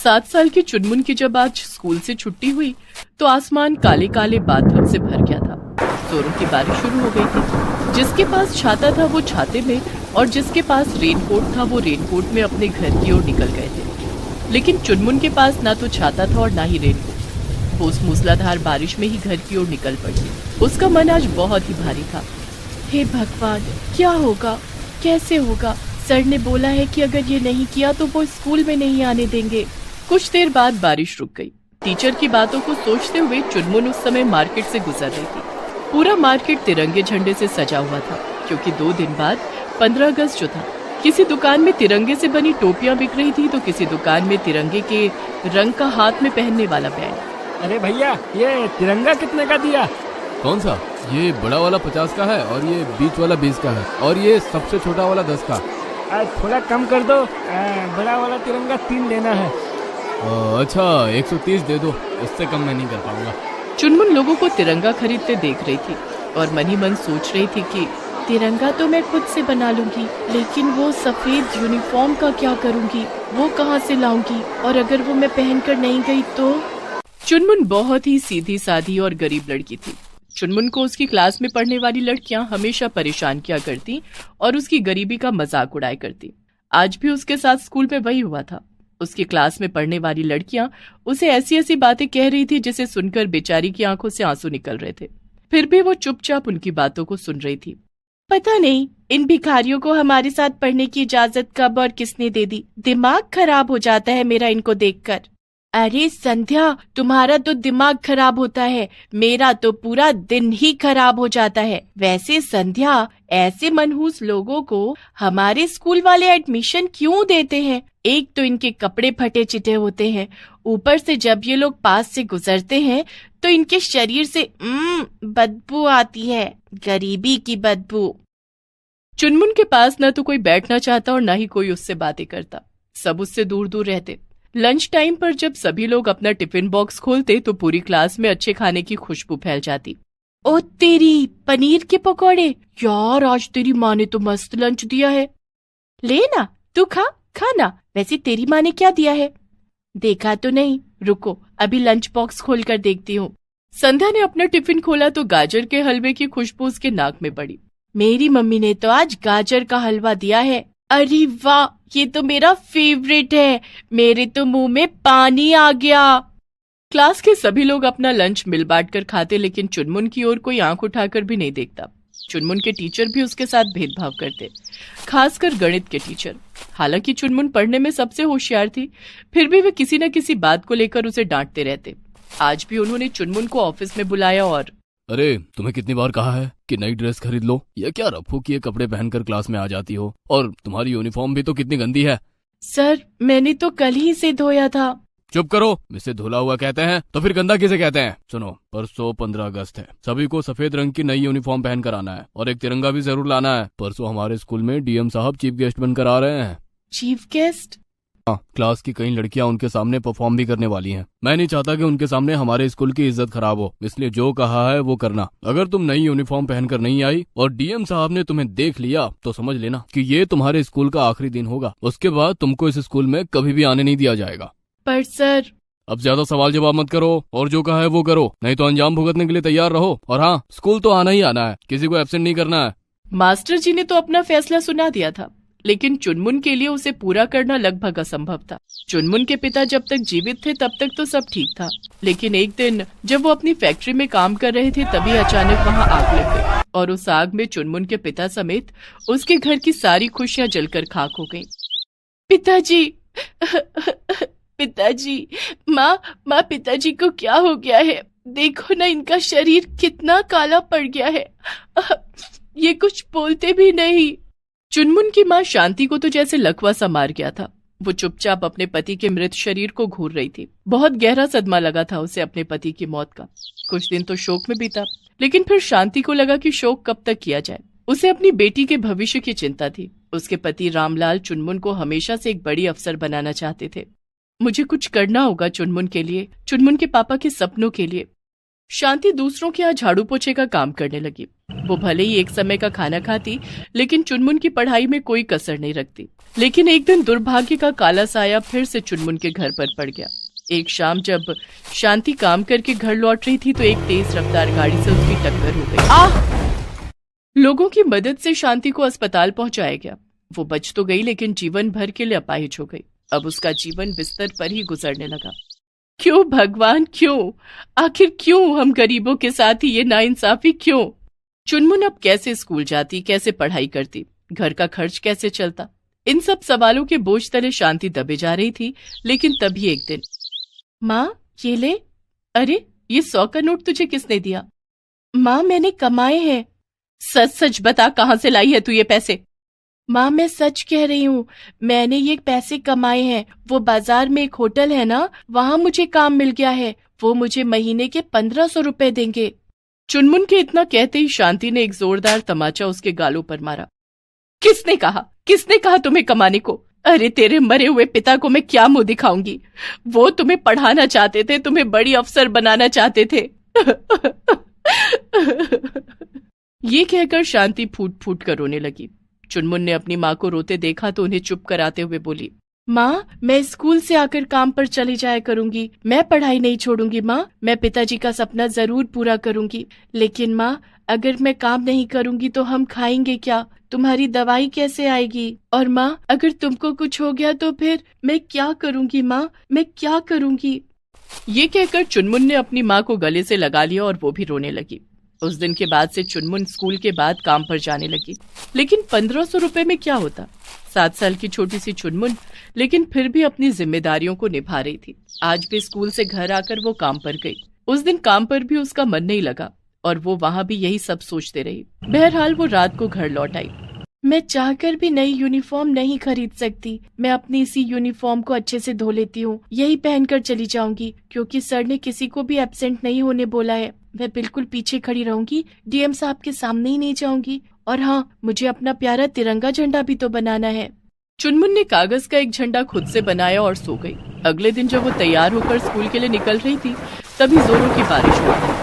7 साल की चुनमुन की जब आज स्कूल से छुट्टी हुई तो आसमान काले काले बादलों से भर गया था। जोरों की बारिश शुरू हो गई थी। जिसके पास छाता था वो छाते में और जिसके पास रेनकोट था वो रेनकोट में अपने घर की ओर निकल गए थे। लेकिन चुनमुन के पास ना तो छाता था और ना ही रेनकोट। वो उस मूसलाधार बारिश में ही घर की ओर निकल पड़ी। उसका मन आज बहुत ही भारी था। हे भगवान, क्या होगा, कैसे होगा? सर ने बोला है कि अगर ये नहीं किया तो वो स्कूल में नहीं आने देंगे। कुछ देर बाद बारिश रुक गई। टीचर की बातों को सोचते हुए चुनमुन उस समय मार्केट से गुजर रही थी। पूरा मार्केट तिरंगे झंडे से सजा हुआ था, क्योंकि 2 दिन बाद 15 अगस्त जो था। किसी दुकान में तिरंगे से बनी टोपियां बिक रही थी तो किसी दुकान में तिरंगे के रंग का हाथ में पहनने वाला बैंड। अरे भैया, ये तिरंगा कितने का दिया? कौन सा? ये बड़ा वाला 50 का है और ये बीच वाला 20 का है और ये सबसे छोटा वाला 10 का। थोड़ा कम कर दो, बड़ा वाला तिरंगा 3 लेना है। अच्छा, 130 दे दो, इससे कम मैं नहीं कर पाऊंगा। चुनमुन लोगों को तिरंगा खरीदते देख रही थी और मन ही मन सोच रही थी कि तिरंगा तो मैं खुद से बना लूंगी, लेकिन वो सफेद यूनिफॉर्म का क्या करूंगी, वो कहाँ से लाऊंगी, और अगर वो मैं पहनकर नहीं गई तो। चुनमुन बहुत ही सीधी साधी और गरीब लड़की थी। चुनमुन को उसकी क्लास में पढ़ने वाली लड़कियां हमेशा परेशान किया करती और उसकी गरीबी का मजाक उड़ाया करती। आज भी उसके साथ स्कूल में वही हुआ था। उसकी क्लास में पढ़ने वाली लड़कियां उसे ऐसी ऐसी बातें कह रही थी जिसे सुनकर बेचारी की आंखों से आंसू निकल रहे थे। फिर भी वो चुपचाप उनकी बातों को सुन रही थी। पता नहीं इन भिखारियों को हमारे साथ पढ़ने की इजाजत कब और किसने दे दी। दिमाग खराब हो जाता है मेरा इनको देखकर। अरे संध्या, तुम्हारा तो दिमाग खराब होता है, मेरा तो पूरा दिन ही खराब हो जाता है। वैसे संध्या, ऐसे मनहूस लोगों को हमारे स्कूल वाले एडमिशन क्यों देते हैं? एक तो इनके कपड़े फटे चिटे होते हैं, ऊपर से जब ये लोग पास से गुजरते हैं तो इनके शरीर से बदबू आती है, गरीबी की बदबू। चुनमुन के पास न तो कोई बैठना चाहता और न ही कोई उससे बातें करता। सब उससे दूर दूर रहते। लंच टाइम पर जब सभी लोग अपना टिफिन बॉक्स खोलते तो पूरी क्लास में अच्छे खाने की खुशबू फैल जाती। ओ तेरी, पनीर के पकौड़े! यार, आज तेरी माँ ने तो मस्त लंच दिया है। ले ना, तू खाना। वैसे तेरी माँ ने क्या दिया है? देखा तो नहीं, रुको अभी लंच बॉक्स खोल कर देखती हूँ। संध्या ने अपना टिफिन खोला तो गाजर के हलवे की खुशबू उसके नाक में पड़ी। मेरी मम्मी ने तो आज गाजर का हलवा दिया है। अरे वाह, ये तो मेरा फेवरेट है। मेरे तो मुंह में पानी आ गया। क्लास के सभी लोग अपना लंच मिल बांट कर खाते, लेकिन चुनमुन की ओर कोई आंख उठाकर भी नहीं देखता। चुनमुन के टीचर भी उसके साथ भेदभाव करते, खासकर गणित के टीचर। हालांकि चुनमुन पढ़ने में सबसे होशियार थी, फिर भी वे किसी न किसी बात को लेकर उसे डांटते रहते। आज भी उन्होंने चुनमुन को ऑफिस में बुलाया और अरे, तुम्हें कितनी बार कहा है कि नई ड्रेस खरीद लो? ये क्या रफू किए कपड़े पहनकर क्लास में आ जाती हो? और तुम्हारी यूनिफॉर्म भी तो कितनी गंदी है। सर, मैंने तो कल ही से धोया था। चुप करो, इसे धुला हुआ कहते हैं तो फिर गंदा किसे कहते हैं? सुनो, परसों 15 अगस्त है, सभी को सफेद रंग की नई यूनिफॉर्म पहन कर आना है और एक तिरंगा भी जरूर लाना है। परसों हमारे स्कूल में डीएम साहब चीफ गेस्ट बनकर आ रहे हैं। Chief guest? हाँ, क्लास की कई लड़कियां उनके सामने परफॉर्म भी करने वाली हैं। मैं नहीं चाहता कि उनके सामने हमारे स्कूल की इज्जत खराब हो, इसलिए जो कहा है वो करना। अगर तुम नई यूनिफॉर्म पहनकर नहीं आई और डीएम साहब ने तुम्हें देख लिया तो समझ लेना कि ये तुम्हारे स्कूल का आखिरी दिन होगा। उसके बाद तुमको इस स्कूल में कभी भी आने नहीं दिया जाएगा। पर सर। अब ज्यादा सवाल जवाब मत करो और जो कहा है वो करो, नहीं तो अंजाम भुगतने के लिए तैयार रहो। और हाँ, स्कूल तो आना ही आना है, किसी को एब्सेंट नहीं करना है। मास्टर जी ने तो अपना फैसला सुना दिया था, लेकिन चुनमुन के लिए उसे पूरा करना लगभग असंभव था। चुनमुन के पिता जब तक जीवित थे तब तक तो सब ठीक था, लेकिन एक दिन जब वो अपनी फैक्ट्री में काम कर रहे थे तभी अचानक वहाँ आग लग गई और उस आग में चुनमुन के पिता समेत उसके घर की सारी खुशियां जलकर खाक हो गईं। पिताजी, पिताजी, माँ, पिताजी को क्या हो गया है? देखो ना, इनका शरीर कितना काला पड़ गया है। ये कुछ बोलते भी नहीं। चुनमुन की माँ शांति को तो जैसे लकवा सा मार गया था। वो चुपचाप अपने पति के मृत शरीर को घूर रही थी। बहुत गहरा सदमा लगा था उसे अपने पति की मौत का। कुछ दिन तो शोक में बीता, लेकिन फिर शांति को लगा कि शोक कब तक किया जाए। उसे अपनी बेटी के भविष्य की चिंता थी। उसके पति रामलाल चुनमुन को हमेशा से एक बड़ी अफसर बनाना चाहते थे। मुझे कुछ करना होगा चुनमुन के लिए, चुनमुन के पापा के सपनों के लिए। शांति दूसरों के यहाँ झाड़ू पोछे का काम करने लगी। वो भले ही एक समय का खाना खाती, लेकिन चुनमुन की पढ़ाई में कोई कसर नहीं रखती। लेकिन एक दिन दुर्भाग्य का काला साया फिर से चुनमुन के घर पर पड़ गया। एक शाम जब शांति काम करके घर लौट रही थी तो एक तेज रफ्तार गाड़ी से उसकी टक्कर हो गई। लोगों की मदद से शांति को अस्पताल पहुंचाया गया। वो बच तो गई, लेकिन जीवन भर के लिए अपाहिज हो गई। अब उसका जीवन बिस्तर पर ही गुजरने लगा। क्यों भगवान, क्यों? आखिर क्यों हम गरीबों के साथ ही ये नाइंसाफी क्यों? चुनमुन अब कैसे स्कूल जाती, कैसे पढ़ाई करती, घर का खर्च कैसे चलता? इन सब सवालों के बोझ तले शांति दबे जा रही थी। लेकिन तभी एक दिन, माँ ये ले। अरे ये 100 का नोट तुझे किसने दिया? माँ मैंने कमाए हैं। सच सच बता, कहाँ से लाई है तू ये पैसे? माँ मैं सच कह रही हूँ, मैंने ये पैसे कमाए हैं। वो बाजार में एक होटल है ना, वहाँ मुझे काम मिल गया है। वो मुझे महीने के 1500 रुपए देंगे। चुनमुन के इतना कहते ही शांति ने एक जोरदार तमाचा उसके गालों पर मारा। किसने कहा तुम्हें कमाने को? अरे तेरे मरे हुए पिता को मैं क्या मुंह दिखाऊंगी? वो तुम्हें पढ़ाना चाहते थे, तुम्हें बड़ी अफसर बनाना चाहते थे। ये कहकर शांति फूट फूट कर रोने लगी। चुनमुन ने अपनी माँ को रोते देखा तो उन्हें चुप कराते हुए बोली, माँ मैं स्कूल से आकर काम पर चली जाया करूंगी। मैं पढ़ाई नहीं छोड़ूंगी माँ। मैं पिताजी का सपना जरूर पूरा करूंगी। लेकिन माँ अगर मैं काम नहीं करूंगी तो हम खाएंगे क्या? तुम्हारी दवाई कैसे आएगी? और माँ अगर तुमको कुछ हो गया तो फिर मैं क्या करूंगी माँ, मैं क्या करूंगी? ये कहकर चुनमुन ने अपनी माँ को गले से लगा लिया और वो भी रोने लगी। उस दिन के बाद से चुनमुन स्कूल के बाद काम पर जाने लगी। लेकिन 1500 रुपए में क्या होता? 7 साल की छोटी सी चुनमुन लेकिन फिर भी अपनी जिम्मेदारियों को निभा रही थी। आज भी स्कूल से घर आकर वो काम पर गई। उस दिन काम पर भी उसका मन नहीं लगा और वो वहाँ भी यही सब सोचते रही। बहरहाल वो रात को घर लौट आई। मैं चाहकर भी नई यूनिफॉर्म नहीं खरीद सकती। मैं अपनी इसी यूनिफॉर्म को अच्छे से धो लेती हूँ, यही पहनकर चली जाऊंगी, क्योंकि सर ने किसी को भी एब्सेंट नहीं होने बोला है। मैं बिल्कुल पीछे खड़ी रहूंगी, डीएम साहब के सामने ही नहीं जाऊंगी। और हाँ, मुझे अपना प्यारा तिरंगा झंडा भी तो बनाना है। चुनमुन ने कागज का एक झंडा खुद से बनाया और सो गई। अगले दिन जब वो तैयार होकर स्कूल के लिए निकल रही थी तभी जोरों की बारिश हो गई।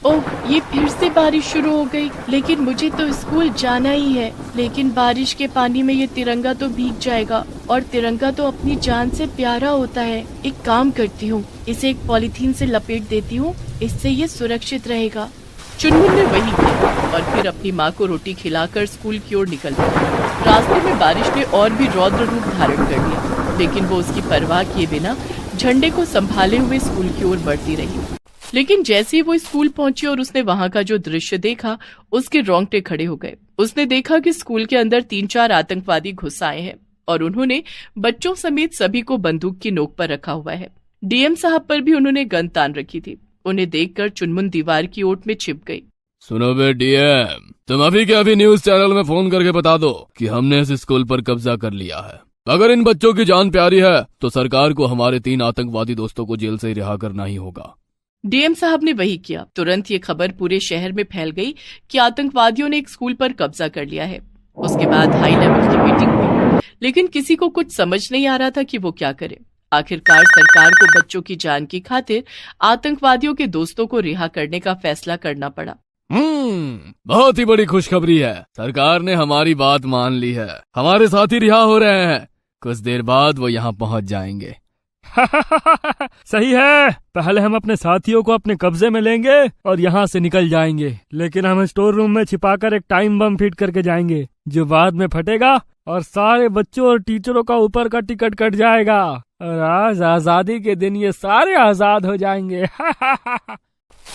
ओह, ये फिर से बारिश शुरू हो गई। लेकिन मुझे तो स्कूल जाना ही है। लेकिन बारिश के पानी में ये तिरंगा तो भीग जाएगा और तिरंगा तो अपनी जान से प्यारा होता है। एक काम करती हूँ, इसे एक पॉलीथीन से लपेट देती हूँ, इससे ये सुरक्षित रहेगा। चुनमुन ने वही किया और फिर अपनी माँ को रोटी खिलाकर स्कूल की ओर निकल गई। रास्ते में बारिश ने और भी रौद्र रूप धारण कर लिया, लेकिन वो उसकी परवाह किए बिना झंडे को संभाले हुए स्कूल की ओर बढ़ती रही। लेकिन जैसे ही वो स्कूल पहुंची और उसने वहां का जो दृश्य देखा, उसके रोंगटे खड़े हो गए। उसने देखा कि स्कूल के अंदर 3-4 आतंकवादी घुस आए हैं और उन्होंने बच्चों समेत सभी को बंदूक की नोक पर रखा हुआ है। डीएम साहब पर भी उन्होंने गन तान रखी थी। उन्हें देखकर चुनमुन दीवार की ओट में छिप गई। सुनो बे डीएम, तुम अभी के अभी न्यूज चैनल में फोन करके बता दो कि हमने इस स्कूल पर कब्जा कर लिया है। अगर इन बच्चों की जान प्यारी है तो सरकार को हमारे 3 आतंकवादी दोस्तों को जेल से रिहा करना ही होगा। डीएम साहब ने वही किया। तुरंत ये खबर पूरे शहर में फैल गई कि आतंकवादियों ने एक स्कूल पर कब्जा कर लिया है। उसके बाद हाई लेवल की मीटिंग हुई, लेकिन किसी को कुछ समझ नहीं आ रहा था कि वो क्या करे। आखिरकार सरकार को बच्चों की जान की खातिर आतंकवादियों के दोस्तों को रिहा करने का फैसला करना पड़ा। बहुत ही बड़ी खुशखबरी है। सरकार ने हमारी बात मान ली है। हमारे साथी रिहा हो रहे हैं। कुछ देर बाद वो यहाँ पहुँच जाएंगे। सही है। पहले हम अपने साथियों को अपने कब्जे में लेंगे और यहाँ से निकल जाएंगे। लेकिन हम स्टोर रूम में छिपाकर एक टाइम बम फिट करके जाएंगे, जो बाद में फटेगा और सारे बच्चों और टीचरों का ऊपर का टिकट कट जाएगा और आज आजादी के दिन ये सारे आजाद हो जाएंगे।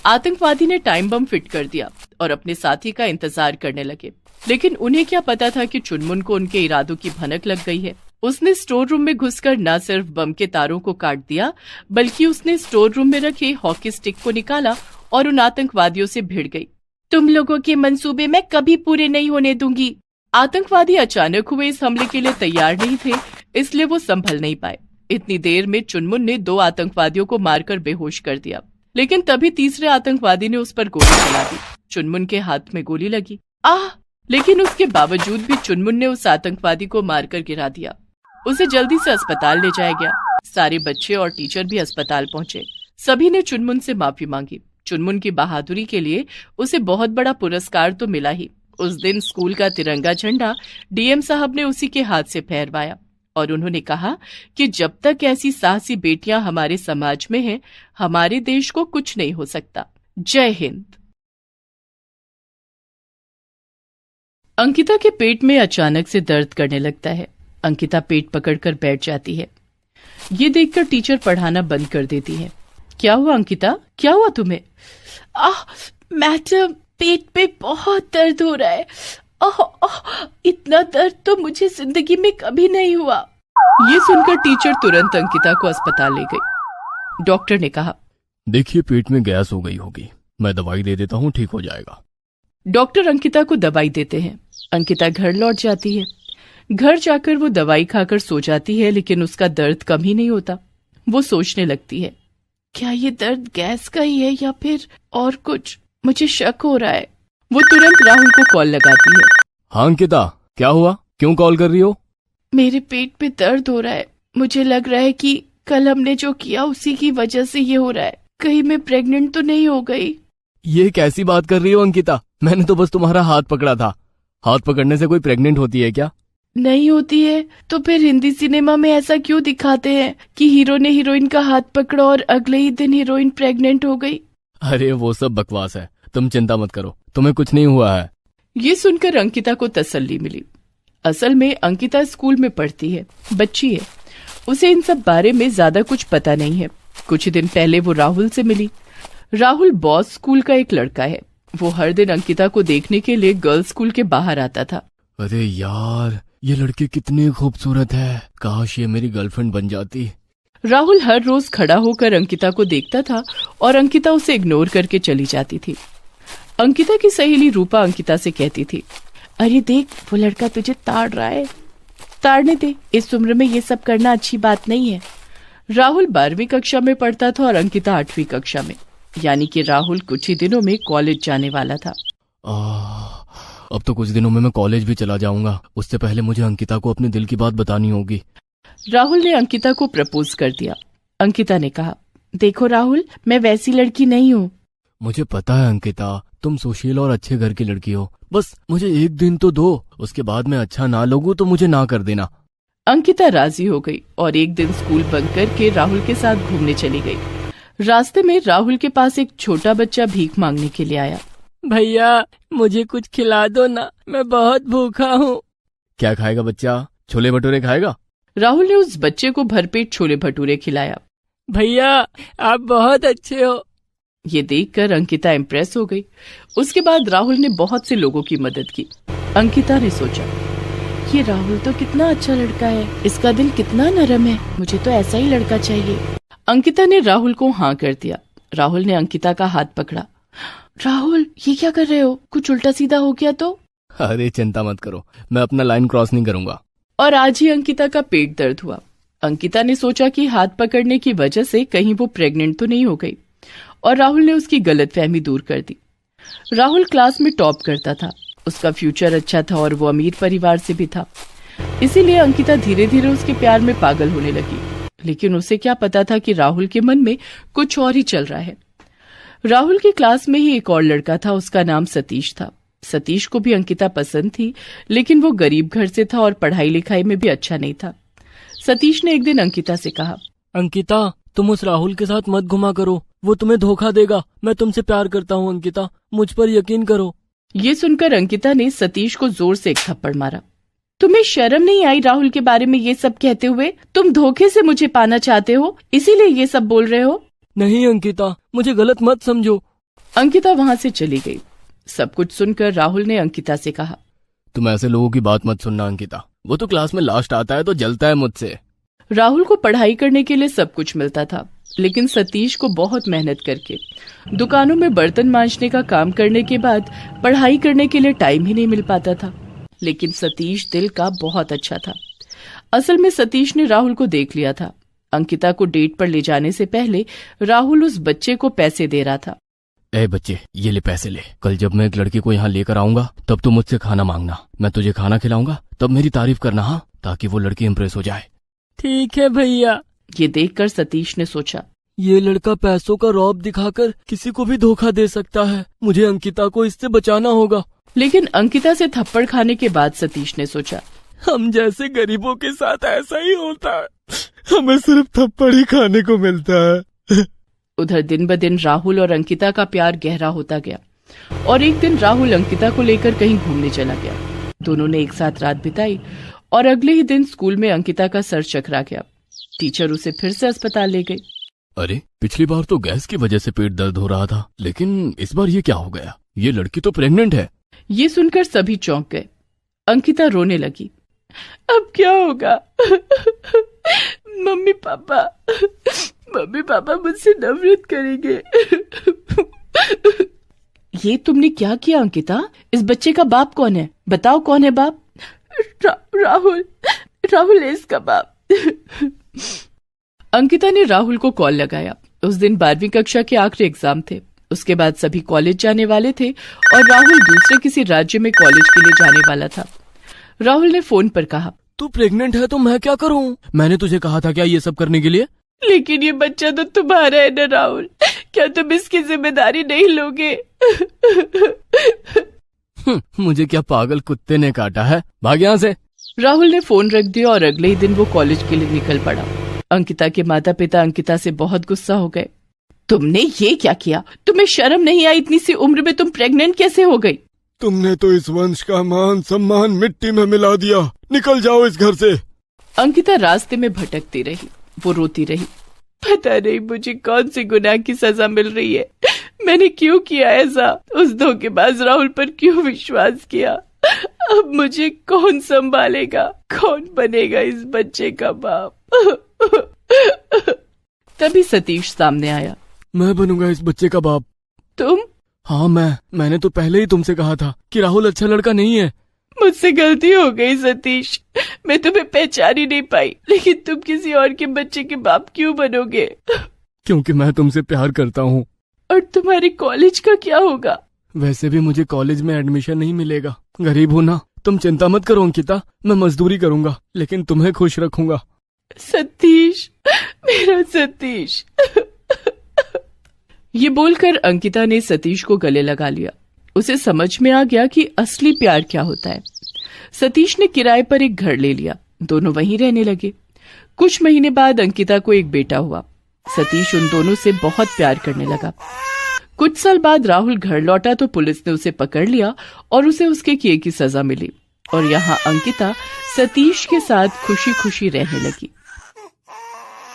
आतंकवादी ने टाइम बम फिट कर दिया और अपने साथी का इंतजार करने लगे। लेकिन उन्हें क्या पता था कि चुनमुन को उनके इरादों की भनक लग गई है। उसने स्टोर रूम में घुसकर न सिर्फ बम के तारों को काट दिया, बल्कि उसने स्टोर रूम में रखे हॉकी स्टिक को निकाला और उन आतंकवादियों से भिड़ गई। तुम लोगों के मंसूबे मैं कभी पूरे नहीं होने दूंगी। आतंकवादी अचानक हुए इस हमले के लिए तैयार नहीं थे, इसलिए वो संभल नहीं पाए। इतनी देर में चुनमुन ने 2 आतंकवादियों को मारकर बेहोश कर दिया। लेकिन तभी तीसरे आतंकवादी ने उस पर गोली चला दी। चुनमुन के हाथ में गोली लगी। आह! लेकिन उसके बावजूद भी चुनमुन ने उस आतंकवादी को मारकर गिरा दिया। उसे जल्दी से अस्पताल ले जाया गया। सारे बच्चे और टीचर भी अस्पताल पहुंचे। सभी ने चुनमुन से माफी मांगी। चुनमुन की बहादुरी के लिए उसे बहुत बड़ा पुरस्कार तो मिला ही। उस दिन स्कूल का तिरंगा झंडा डीएम साहब ने उसी के हाथ से फहरवाया और उन्होंने कहा कि जब तक ऐसी साहसी बेटियां हमारे समाज में हैं, हमारे देश को कुछ नहीं हो सकता। जय हिंद। अंकिता के पेट में अचानक से दर्द करने लगता है। अंकिता पेट पकड़कर बैठ जाती है। ये देखकर टीचर पढ़ाना बंद कर देती है। क्या हुआ अंकिता, क्या हुआ तुम्हें? मैडम, पेट पे बहुत दर्द हो रहा है। इतना दर्द तो मुझे जिंदगी में कभी नहीं हुआ। ये सुनकर टीचर तुरंत अंकिता को अस्पताल ले गई। डॉक्टर ने कहा, देखिए पेट में गैस हो गई होगी, मैं दवाई दे देता हूँ, ठीक हो जाएगा। डॉक्टर अंकिता को दवाई देते हैं। अंकिता घर लौट जाती है। घर जाकर वो दवाई खाकर सो जाती है, लेकिन उसका दर्द कम ही नहीं होता। वो सोचने लगती है, क्या ये दर्द गैस का ही है या फिर और कुछ? मुझे शक हो रहा है। वो तुरंत राहुल को कॉल लगाती है। हाँ अंकिता, क्या हुआ, क्यों कॉल कर रही हो? मेरे पेट पे दर्द हो रहा है। मुझे लग रहा है कि कल हमने जो किया उसी की वजह से ये हो रहा है। कहीं मैं प्रेग्नेंट तो नहीं हो गई? ये कैसी बात कर रही हो अंकिता, मैंने तो बस तुम्हारा हाथ पकड़ा था। हाथ पकड़ने से कोई प्रेग्नेंट होती है क्या? नहीं होती है। तो फिर हिंदी सिनेमा में ऐसा क्यों दिखाते हैं कि हीरो ने हीरोइन का हाथ पकड़ा और अगले ही दिन हीरोइन प्रेग्नेंट हो गई? अरे वो सब बकवास है, तुम चिंता मत करो, तुम्हें कुछ नहीं हुआ है। ये सुनकर अंकिता को तसल्ली मिली। असल में अंकिता स्कूल में पढ़ती है, बच्ची है। उसे इन सब बारे में ज्यादा कुछ पता नहीं है। कुछ दिन पहले वो राहुल से मिली। राहुल बॉस स्कूल का एक लड़का है। वो हर दिन अंकिता को देखने के लिए गर्ल्स स्कूल के बाहर आता था। अरे यार, ये लड़की कितनी खूबसूरत है, काश ये मेरी गर्लफ्रेंड बन जाती। राहुल हर रोज खड़ा होकर अंकिता को देखता था और अंकिता उसे इग्नोर करके चली जाती थी। अंकिता की सहेली रूपा अंकिता से कहती थी, अरे देख, वो लड़का तुझे ताड़ रहा है। ताड़ने दे, इस उम्र में ये सब करना अच्छी बात नहीं है। राहुल 12वीं कक्षा में पढ़ता था और अंकिता 8वीं कक्षा में, यानी कि राहुल कुछ ही दिनों में कॉलेज जाने वाला था। अब तो कुछ दिनों में मैं कॉलेज भी चला जाऊंगा। उससे पहले मुझे अंकिता को अपने दिल की बात बतानी होगी। राहुल ने अंकिता को प्रपोज कर दिया। अंकिता ने कहा, देखो राहुल, मैं वैसी लड़की नहीं हूँ। मुझे पता है अंकिता, तुम सुशील और अच्छे घर की लड़की हो, बस मुझे एक दिन तो दो, उसके बाद मैं अच्छा ना लगूं तो मुझे ना कर देना। अंकिता राजी हो गई और एक दिन स्कूल बंद करके राहुल के साथ घूमने चली गई। रास्ते में राहुल के पास एक छोटा बच्चा भीख मांगने के लिए आया। भैया, मुझे कुछ खिला दो ना, मैं बहुत भूखा हूँ। क्या खाएगा बच्चा, छोले भटूरे खाएगा? राहुल ने उस बच्चे को भरपेट छोले भटूरे खिलाया। भैया, आप बहुत अच्छे हो। ये देखकर अंकिता इम्प्रेस हो गई। उसके बाद राहुल ने बहुत से लोगों की मदद की। अंकिता ने सोचा, ये राहुल तो कितना अच्छा लड़का है, इसका दिल कितना नरम है, मुझे तो ऐसा ही लड़का चाहिए। अंकिता ने राहुल को हाँ कर दिया। राहुल ने अंकिता का हाथ पकड़ा। राहुल, ये क्या कर रहे हो? कुछ उल्टा सीधा हो गया तो? अरे चिंता मत करो, मैं अपना लाइन क्रॉस नहीं करूंगा। और आज ही अंकिता का पेट दर्द हुआ। अंकिता ने सोचा कि हाथ पकड़ने की वजह से कहीं वो प्रेग्नेंट तो नहीं हो गई, और राहुल ने उसकी गलतफहमी दूर कर दी। राहुल क्लास में टॉप करता था, उसका फ्यूचर अच्छा था और वो अमीर परिवार से भी था। इसीलिए अंकिता धीरे धीरे उसके प्यार में पागल होने लगी। लेकिन उसे क्या पता था कि राहुल के मन में कुछ और ही चल रहा है। राहुल की क्लास में ही एक और लड़का था, उसका नाम सतीश था। सतीश को भी अंकिता पसंद थी, लेकिन वो गरीब घर से था और पढ़ाई लिखाई में भी अच्छा नहीं था। सतीश ने एक दिन अंकिता से कहा, अंकिता, तुम उस राहुल के साथ मत घुमा करो, वो तुम्हें धोखा देगा। मैं तुमसे प्यार करता हूँ अंकिता, मुझ पर यकीन करो। ये सुनकर अंकिता ने सतीश को जोर से एक थप्पड़ मारा। तुम्हें शर्म नहीं आई राहुल के बारे में ये सब कहते हुए? तुम धोखे से मुझे पाना चाहते हो, इसीलिए ये सब बोल रहे हो? नहीं अंकिता, मुझे गलत मत समझो। अंकिता वहाँ से चली गई। सब कुछ सुनकर राहुल ने अंकिता से कहा, तुम ऐसे लोगों की बात मत सुनना अंकिता, वो तो क्लास में लास्ट आता है तो जलता है मुझसे। राहुल को पढ़ाई करने के लिए सब कुछ मिलता था, लेकिन सतीश को बहुत मेहनत करके दुकानों में बर्तन मांजने का काम करने के बाद पढ़ाई करने के लिए टाइम ही नहीं मिल पाता था। लेकिन सतीश दिल का बहुत अच्छा था। असल में सतीश ने राहुल को देख लिया था। अंकिता को डेट पर ले जाने से पहले राहुल उस बच्चे को पैसे दे रहा था। ए बच्चे, ये ले पैसे ले, कल जब मैं एक लड़की को यहाँ लेकर आऊंगा तब तू मुझसे खाना मांगना, मैं तुझे खाना खिलाऊंगा, तब मेरी तारीफ करना, हाँ, ताकि वो लड़की इम्प्रेस हो जाए। ठीक है भैया। ये देखकर सतीश ने सोचा, ये लड़का पैसों का रौब दिखाकर किसी को भी धोखा दे सकता है। मुझे अंकिता को इससे बचाना होगा। लेकिन अंकिता से थप्पड़ खाने के बाद सतीश ने सोचा, हम जैसे गरीबों के साथ ऐसा ही होता है, हमें सिर्फ थप्पड़ ही खाने को मिलता है। उधर दिन ब दिन राहुल और अंकिता का प्यार गहरा होता गया और एक दिन राहुल अंकिता को लेकर कहीं घूमने चला गया। दोनों ने एक साथ रात बिताई और अगले ही दिन स्कूल में अंकिता का सर चकरा गया। टीचर उसे फिर से अस्पताल ले गई। अरे, पिछली बार तो गैस की वजह से पेट दर्द हो रहा था, लेकिन इस बार ये क्या हो गया? ये लड़की तो प्रेग्नेंट है। ये सुनकर सभी चौंक गए। अंकिता रोने लगी। अब क्या होगा? मम्मी पापा मुझसे नफरत करेंगे। ये तुमने क्या किया अंकिता? इस बच्चे का बाप कौन है? बताओ कौन है बाप? राहुल है इसका बाप। अंकिता ने राहुल को कॉल लगाया। उस दिन 12वीं कक्षा के आखिरी एग्जाम थे। उसके बाद सभी कॉलेज जाने वाले थे और राहुल दूसरे किसी राज्य में कॉलेज के लिए जाने वाला था। राहुल ने फोन पर कहा, तू प्रेग्नेंट है तो मैं क्या करूं? मैंने तुझे कहा था क्या ये सब करने के लिए? लेकिन ये बच्चा तो तुम्हारा है ना राहुल, क्या तुम इसकी जिम्मेदारी नहीं लोगे? मुझे क्या पागल कुत्ते ने काटा है? भाग यहाँ से। राहुल ने फोन रख दिया और अगले ही दिन वो कॉलेज के लिए निकल पड़ा। अंकिता के माता पिता अंकिता से बहुत गुस्सा हो गए। तुमने ये क्या किया? तुम्हें शर्म नहीं आई? इतनी सी उम्र में तुम प्रेग्नेंट कैसे हो गई? तुमने तो इस वंश का मान सम्मान मिट्टी में मिला दिया। निकल जाओ इस घर से। अंकिता रास्ते में भटकती रही। वो रोती रही। पता नहीं मुझे कौन सी गुनाह की सजा मिल रही है। मैंने क्यों किया ऐसा? उस धोखेबाज राहुल पर क्यों विश्वास किया? अब मुझे कौन संभालेगा? कौन बनेगा इस बच्चे का बाप? तभी सतीश सामने आया। मैं बनूंगा इस बच्चे का बाप। तुम? हाँ मैंने तो पहले ही तुमसे कहा था कि राहुल अच्छा लड़का नहीं है। मुझसे गलती हो गई सतीश, मैं तुम्हें पहचान ही नहीं पाई। लेकिन तुम किसी और के बच्चे के बाप क्यों बनोगे? क्योंकि मैं तुमसे प्यार करता हूँ। और तुम्हारे कॉलेज का क्या होगा? वैसे भी मुझे कॉलेज में एडमिशन नहीं मिलेगा। गरीब हूँ ना। तुम चिंता मत करो अंकिता, मैं मजदूरी करूंगा लेकिन तुम्हें खुश रखूंगा। सतीश, मेरा सतीश। ये बोलकर अंकिता ने सतीश को गले लगा लिया। उसे समझ में आ गया कि असली प्यार क्या होता है। सतीश ने किराए पर एक घर ले लिया। दोनों वहीं रहने लगे। कुछ महीने बाद अंकिता को एक बेटा हुआ। सतीश उन दोनों से बहुत प्यार करने लगा। कुछ साल बाद राहुल घर लौटा तो पुलिस ने उसे पकड़ लिया और उसे उसके किए की सजा मिली। और यहाँ अंकिता सतीश के साथ खुशी खुशी रहने लगी।